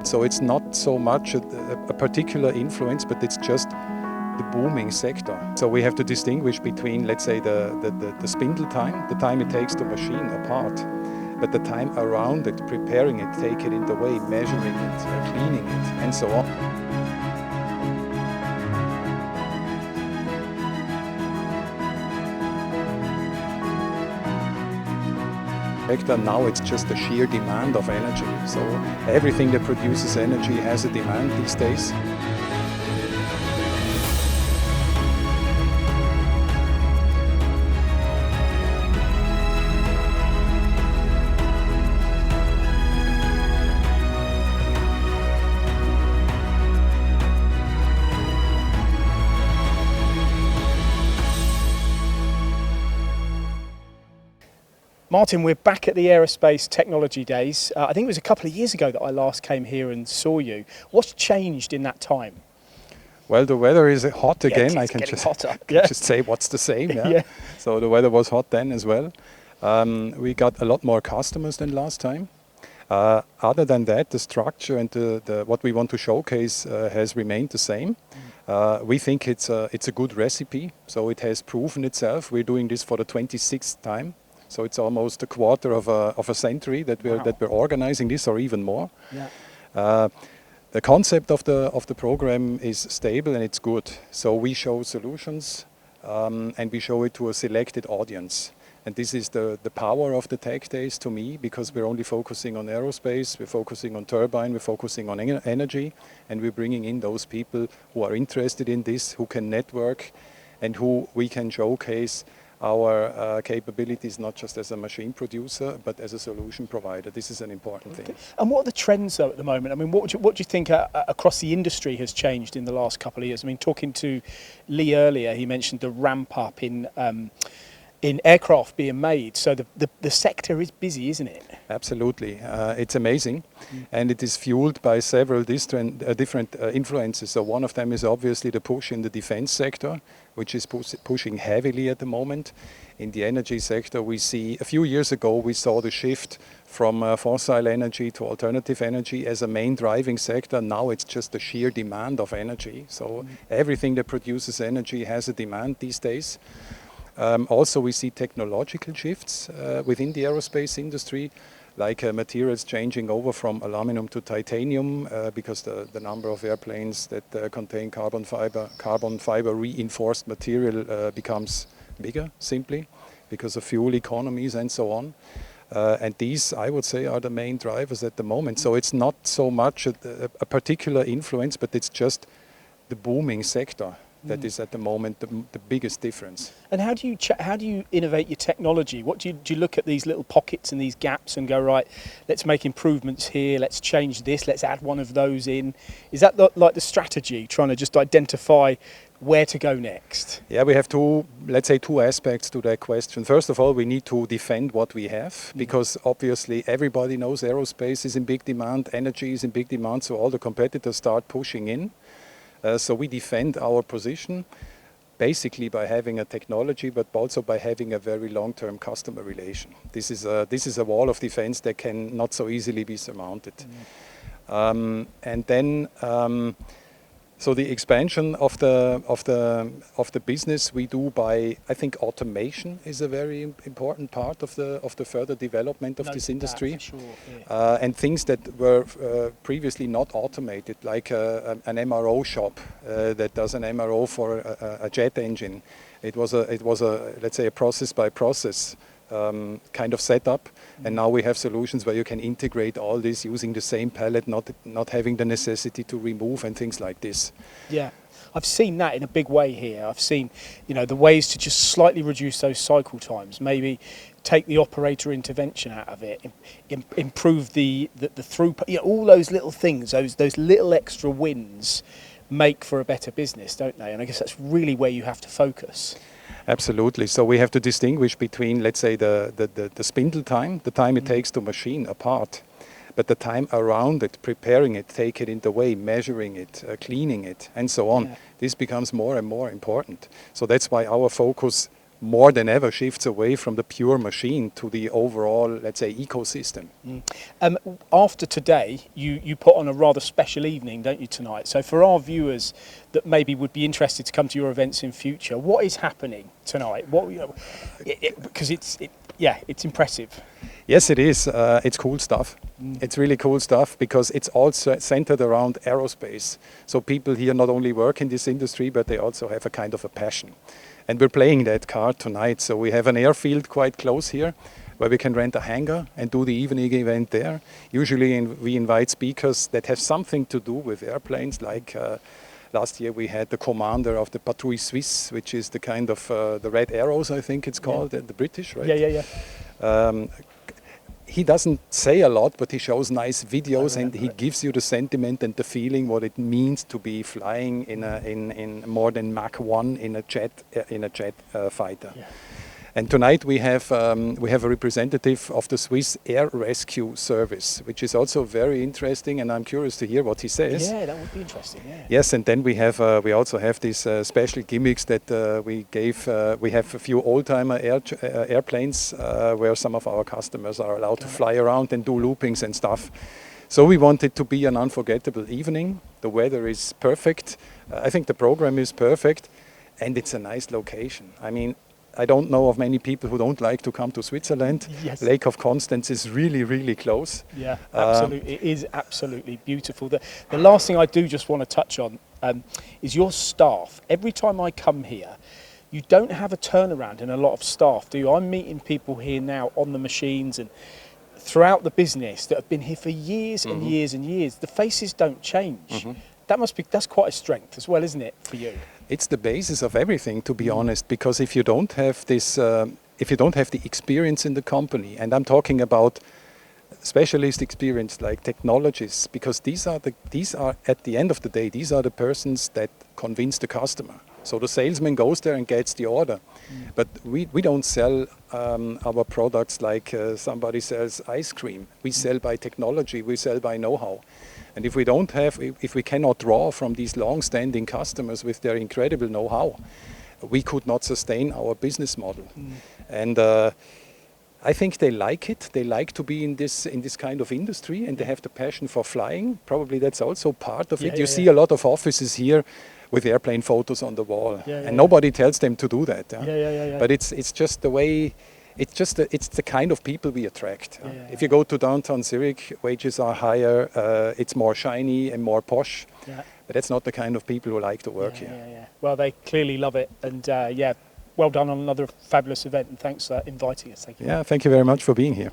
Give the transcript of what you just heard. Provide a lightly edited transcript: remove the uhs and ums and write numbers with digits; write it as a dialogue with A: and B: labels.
A: So it's not so much a particular influence, but it's just the booming sector. So we have to distinguish between, let's say, the spindle time, the time it takes to machine a part, but the time around it, preparing it, take it in the way, measuring it, cleaning it, and so on. Now it's just the sheer demand of energy. So everything that produces energy has a demand these days.
B: Martin, we're back at the Aerospace Technology Days. I think it was a couple of years ago that I last came here and saw you. What's changed in that time?
A: Well, the weather is hot again.
B: Yeah,
A: I can just say what's the same. Yeah?
B: Yeah.
A: So the weather was hot then as well. We got a lot more customers than last time. Other than that, the structure and what we want to showcase has remained the same. We think it's a good recipe, so it has proven itself. We're doing this for the 26th time. So it's almost a quarter of a century that we're organizing this, or even more. Yeah. The concept of the program is stable and it's good. So we show solutions and we show it to a selected audience. And this is the power of the Tech Days to me, because we're only focusing on aerospace, we're focusing on turbine, we're focusing on energy, and we're bringing in those people who are interested in this, who can network, and who we can showcase our capabilities, not just as a machine producer, but as a solution provider. This is an important thing.
B: And what are the trends, though, at the moment? I mean, what do you think across the industry has changed in the last couple of years? I mean, talking to Lee earlier, he mentioned the ramp up in aircraft being made. So the sector is busy, isn't it?
A: Absolutely. It's amazing. And it is fueled by several different influences. So one of them is obviously the push in the defense sector, which is pushing heavily at the moment. In the energy sector, we see, a few years ago, we saw the shift from fossil energy to alternative energy as a main driving sector. Now it's just the sheer demand of energy. So everything that produces energy has a demand these days. Also, we see technological shifts within the aerospace industry, like materials changing over from aluminum to titanium, because the number of airplanes that contain carbon fiber reinforced material becomes bigger, simply because of fuel economies and so on. And these, I would say, are the main drivers at the moment. So it's not so much a particular influence, but it's just the booming sector that is at the moment the biggest difference. And
B: how do you innovate your technology? What do you look at these little pockets and these gaps and go, right, let's make improvements here, let's change this, let's add one of those in? Is that like the strategy, trying to just identify where to go next?
A: Yeah, we have two aspects to that question. First of all, we need to defend what we have, because obviously everybody knows aerospace is in big demand, energy is in big demand, so all the competitors start pushing in. So we defend our position basically by having a technology, but also by having a very long-term customer relation. This is a wall of defense that can not so easily be surmounted. And then, so the expansion of the business we do by, I think, automation is a very important part of the further development of this industry.
B: That for sure, yeah.
A: And things that were previously not automated, like an MRO shop that does an MRO for a jet engine. It was a let's say a process by process kind of setup, and now we have solutions where you can integrate all this using the same pallet, not having the necessity to remove and things like this.
B: Yeah, I've seen that in a big way here. I've seen, the ways to just slightly reduce those cycle times, maybe take the operator intervention out of it, improve the throughput. All those little things, those little extra wins make for a better business, don't they? And I guess that's really where you have to focus.
A: Absolutely. So we have to distinguish between, let's say, the spindle time, the time it takes to machine a part, but the time around it, preparing it, take it in the way, measuring it, cleaning it, and so on. Yeah. This becomes more and more important. So that's why our focus more than ever shifts away from the pure machine to the overall, let's say, ecosystem.
B: After today, you put on a rather special evening, don't you, tonight? So for our viewers that maybe would be interested to come to your events in future, what is happening tonight? What, you know, because it's impressive.
A: Yes, it is. It's cool stuff. It's really cool stuff because it's also centered around aerospace. So people here not only work in this industry, but they also have a kind of a passion. And we're playing that card tonight. So we have an airfield quite close here where we can rent a hangar and do the evening event there. Usually we invite speakers that have something to do with airplanes, like last year we had the commander of the Patrouille Suisse, which is the kind of the Red Arrows, I think it's called, the British, right?
B: Yeah.
A: He doesn't say a lot, but he shows nice videos and he gives you the sentiment and the feeling what it means to be flying in more than Mach 1 in a jet fighter. Yeah. And tonight we have a representative of the Swiss Air Rescue Service, which is also very interesting, and I'm curious to hear what he says.
B: Yeah, that would be interesting. Yeah.
A: Yes, and then we also have these special gimmicks that we gave. We have a few old-timer airplanes where some of our customers are allowed to fly around and do loopings and stuff. So we want it to be an unforgettable evening. The weather is perfect. I think the program is perfect, and it's a nice location. I mean, I don't know of many people who don't like to come to Switzerland.
B: Yes.
A: Lake of Constance is really, really close.
B: Yeah, absolutely. It is absolutely beautiful. The last thing I do just want to touch on is your staff. Every time I come here, you don't have a turnaround in a lot of staff, do you? I'm meeting people here now on the machines and throughout the business that have been here for years and years and years. The faces don't change. That's quite a strength as well, isn't it, for you?
A: It's the basis of everything, to be honest, because if you don't have this, if you don't have the experience in the company, and I'm talking about specialist experience like technologists, because these are at the end of the day, these are the persons that convince the customer. So the salesman goes there and gets the order. But we don't sell our products like somebody sells ice cream. We sell by technology, we sell by know-how. And if we cannot draw from these long-standing customers with their incredible know-how, we could not sustain our business model. And I think they like it. They like to be in this kind of industry, and they have the passion for flying. Probably that's also part of it. You see a lot of offices here with airplane photos on the wall, and nobody tells them to do that. But it's just the way. It's the kind of people we attract. If you go to downtown Zurich, wages are higher, it's more shiny and more posh, but that's not the kind of people who like to work here.
B: Well, they clearly love it, and well done on another fabulous event, and thanks for inviting us. Thank you.
A: Yeah, thank you very much for being here.